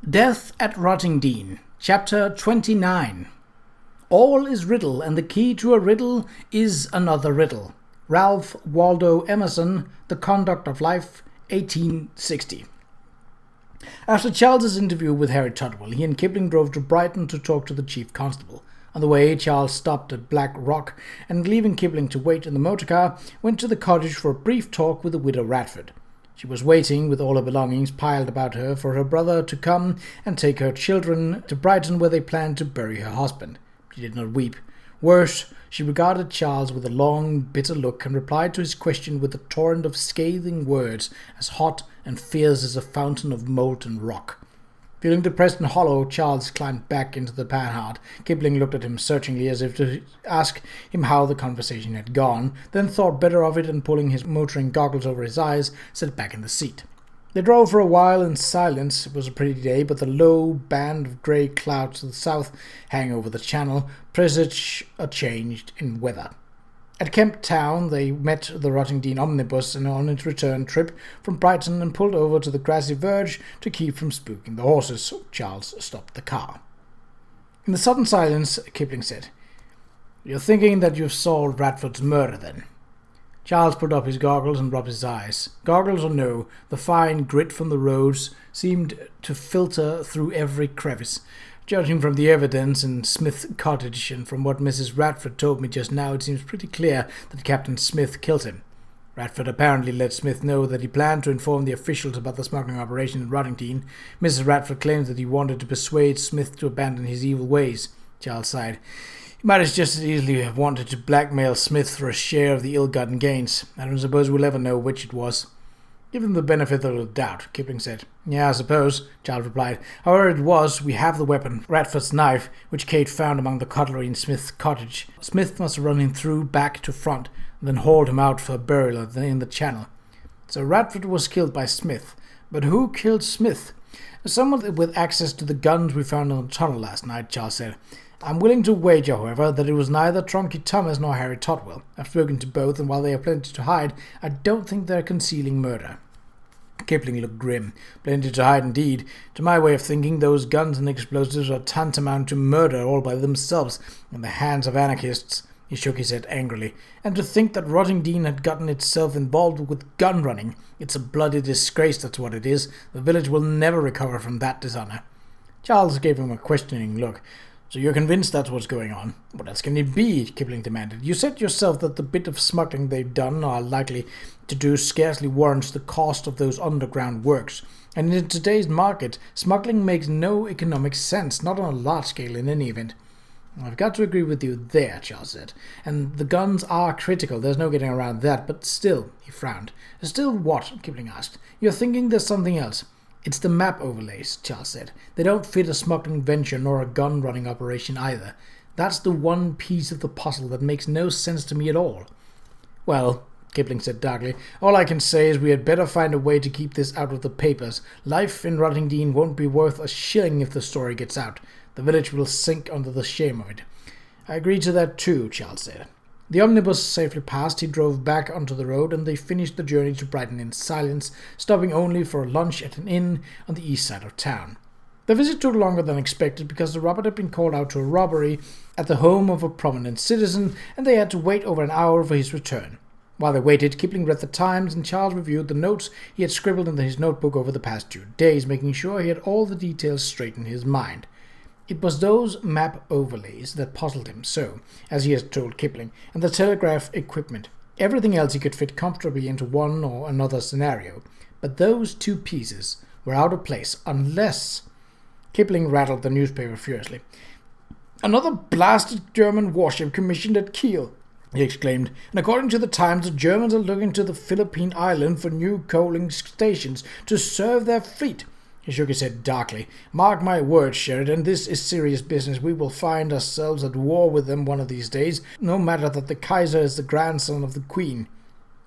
Death at Rottingdean, Chapter 29. All is riddle, and the key to a riddle is another riddle. Ralph Waldo Emerson, The Conduct of Life, 1860. After Charles's interview with Harry Todwell, he and Kipling drove to Brighton to talk to the chief constable. On the way, Charles stopped at Black Rock, and leaving Kipling to wait in the motor car, went to the cottage for a brief talk with the widow Radford. She was waiting, with all her belongings piled about her, for her brother to come and take her children to Brighton, where they planned to bury her husband. She did not weep. Worse, she regarded Charles with a long, bitter look, and replied to his question with a torrent of scathing words, as hot and fierce as a fountain of molten rock. Feeling depressed and hollow, Charles climbed back into the Panhard. Kipling looked at him searchingly, as if to ask him how the conversation had gone, then thought better of it, and pulling his motoring goggles over his eyes, sat back in the seat. They drove for a while in silence. It was a pretty day, but the low band of grey clouds to the south, hanging over the channel, presaged a change in weather. At Kemp Town they met the Rottingdean omnibus on its return trip from Brighton, and pulled over to the grassy verge to keep from spooking the horses. Charles stopped the car. In the sudden silence, Kipling said, "You're thinking that you've solved Radford's murder, then?" Charles pulled up his goggles and rubbed his eyes. Goggles or no, the fine grit from the roads seemed to filter through every crevice. Judging from the evidence in Smith's cottage and from what Mrs. Radford told me just now, it seems pretty clear that Captain Smith killed him. Radford apparently let Smith know that he planned to inform the officials about the smuggling operation in Rottingdean. Mrs. Radford claims that he wanted to persuade Smith to abandon his evil ways. Charles sighed. He might as just as easily have wanted to blackmail Smith for a share of the ill-gotten gains. I don't suppose we'll ever know which it was. "Give them the benefit of the doubt," Kipling said. "Yeah, I suppose," Charles replied. "However it was, we have the weapon, Radford's knife, which Kate found among the cutlery in Smith's cottage. Smith must have run him through back to front, and then hauled him out for burial in the channel. So Radford was killed by Smith. But who killed Smith?" "Someone with access to the guns we found in the tunnel last night," Charles said. "I'm willing to wager, however, that it was neither Trunky Thomas nor Harry Todwell. I've spoken to both, and while they have plenty to hide, I don't think they're concealing murder." Kipling looked grim. "Plenty to hide indeed. To my way of thinking, those guns and explosives are tantamount to murder all by themselves, in the hands of anarchists." He shook his head angrily. "And to think that Rottingdean had gotten itself involved with gun running. It's a bloody disgrace, that's what it is. The village will never recover from that dishonour." Charles gave him a questioning look. "So you're convinced that's what's going on?" "What else can it be?" Kipling demanded. "You said yourself that the bit of smuggling they've done, or are likely to do, scarcely warrants the cost of those underground works. And in today's market, smuggling makes no economic sense, not on a large scale in any event." "I've got to agree with you there," Charles said. "And the guns are critical, there's no getting around that, but still," he frowned. "Still what?" Kipling asked. "You're thinking there's something else." "It's the map overlays," Charles said. "They don't fit a smuggling venture nor a gun-running operation either. That's the one piece of the puzzle that makes no sense to me at all." "Well," Kipling said darkly, "all I can say is we had better find a way to keep this out of the papers. Life in Rottingdean won't be worth a shilling if the story gets out. The village will sink under the shame of it." "I agree to that too," Charles said. The omnibus safely passed, he drove back onto the road, and they finished the journey to Brighton in silence, stopping only for a lunch at an inn on the east side of town. The visit took longer than expected because the robber had been called out to a robbery at the home of a prominent citizen, and they had to wait over an hour for his return. While they waited, Kipling read the Times, and Charles reviewed the notes he had scribbled in his notebook over the past 2 days, making sure he had all the details straight in his mind. It was those map overlays that puzzled him so, as he had told Kipling, and the telegraph equipment. Everything else he could fit comfortably into one or another scenario, but those 2 pieces were out of place unless— Kipling rattled the newspaper furiously. "Another blasted German warship commissioned at Kiel," he exclaimed, "and according to the Times, the Germans are looking to the Philippine island for new coaling stations to serve their fleet." He shook his head darkly. "Mark my words, Sheridan, this is serious business. We will find ourselves at war with them one of these days, no matter that the Kaiser is the grandson of the Queen."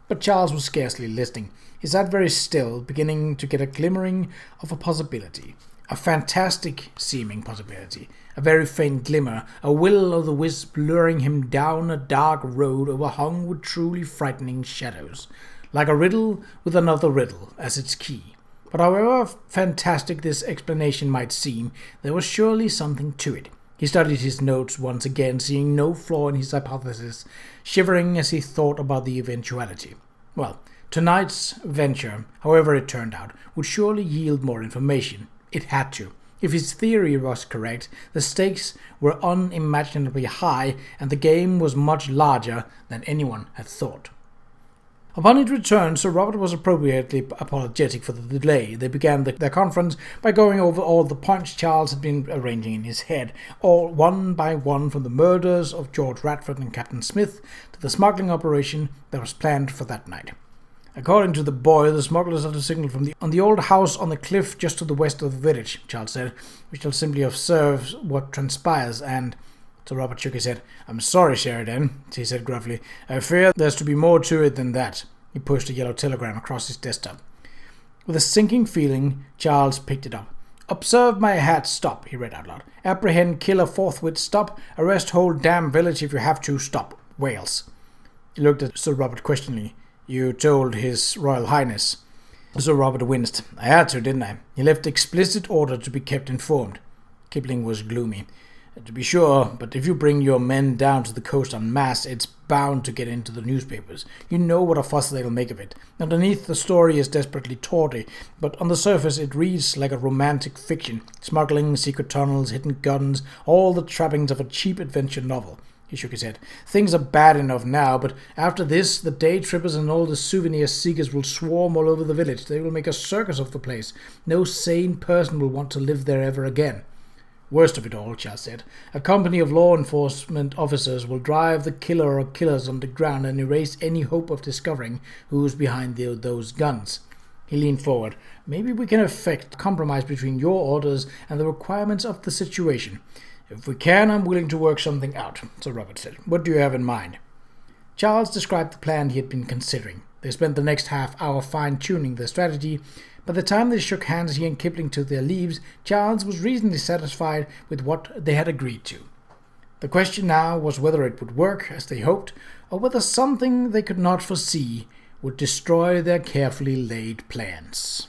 But Charles was scarcely listening. He sat very still, beginning to get a glimmering of a possibility. A fantastic-seeming possibility. A very faint glimmer, a will-o'-the-wisp luring him down a dark road overhung with truly frightening shadows. Like a riddle with another riddle as its key. But however fantastic this explanation might seem, there was surely something to it. He studied his notes once again, seeing no flaw in his hypothesis, shivering as he thought about the eventuality. Well, tonight's venture, however it turned out, would surely yield more information. It had to. If his theory was correct, the stakes were unimaginably high, and the game was much larger than anyone had thought. Upon his return, Sir Robert was appropriately apologetic for the delay. They began their conference by going over all the points Charles had been arranging in his head, all one by one, from the murders of George Radford and Captain Smith to the smuggling operation that was planned for that night. According to the boy, the smugglers had a signal from the old house on the cliff just to the west of the village, Charles said. We shall simply observe what transpires, and... Sir Robert shook his head. "I'm sorry, Sheridan," he said gruffly. "I fear there's to be more to it than that." He pushed a yellow telegram across his desktop. With a sinking feeling, Charles picked it up. "Observe my hat, stop," he read out loud. "Apprehend, killer forthwith, stop. Arrest whole damn village if you have to, stop. Wales." He looked at Sir Robert questioningly. "You told His Royal Highness." Sir Robert winced. "I had to, didn't I? He left explicit order to be kept informed." Kipling was gloomy. "To be sure, but if you bring your men down to the coast en masse, it's bound to get into the newspapers. You know what a fuss they'll make of it. Underneath, the story is desperately tawdry, but on the surface it reads like a romantic fiction. Smuggling, secret tunnels, hidden guns, all the trappings of a cheap adventure novel." He shook his head. "Things are bad enough now, but after this, the day trippers and all the souvenir seekers will swarm all over the village. They will make a circus of the place. No sane person will want to live there ever again." "Worst of it all," Charles said, "a company of law enforcement officers will drive the killer or killers underground and erase any hope of discovering who's behind those guns." He leaned forward. "Maybe we can effect a compromise between your orders and the requirements of the situation." "If we can, I'm willing to work something out," Sir Robert said. "What do you have in mind?" Charles described the plan he had been considering. They spent the next half-hour fine-tuning their strategy. By the time they shook hands, he and Kipling took their leaves, Charles was reasonably satisfied with what they had agreed to. The question now was whether it would work as they hoped, or whether something they could not foresee would destroy their carefully laid plans.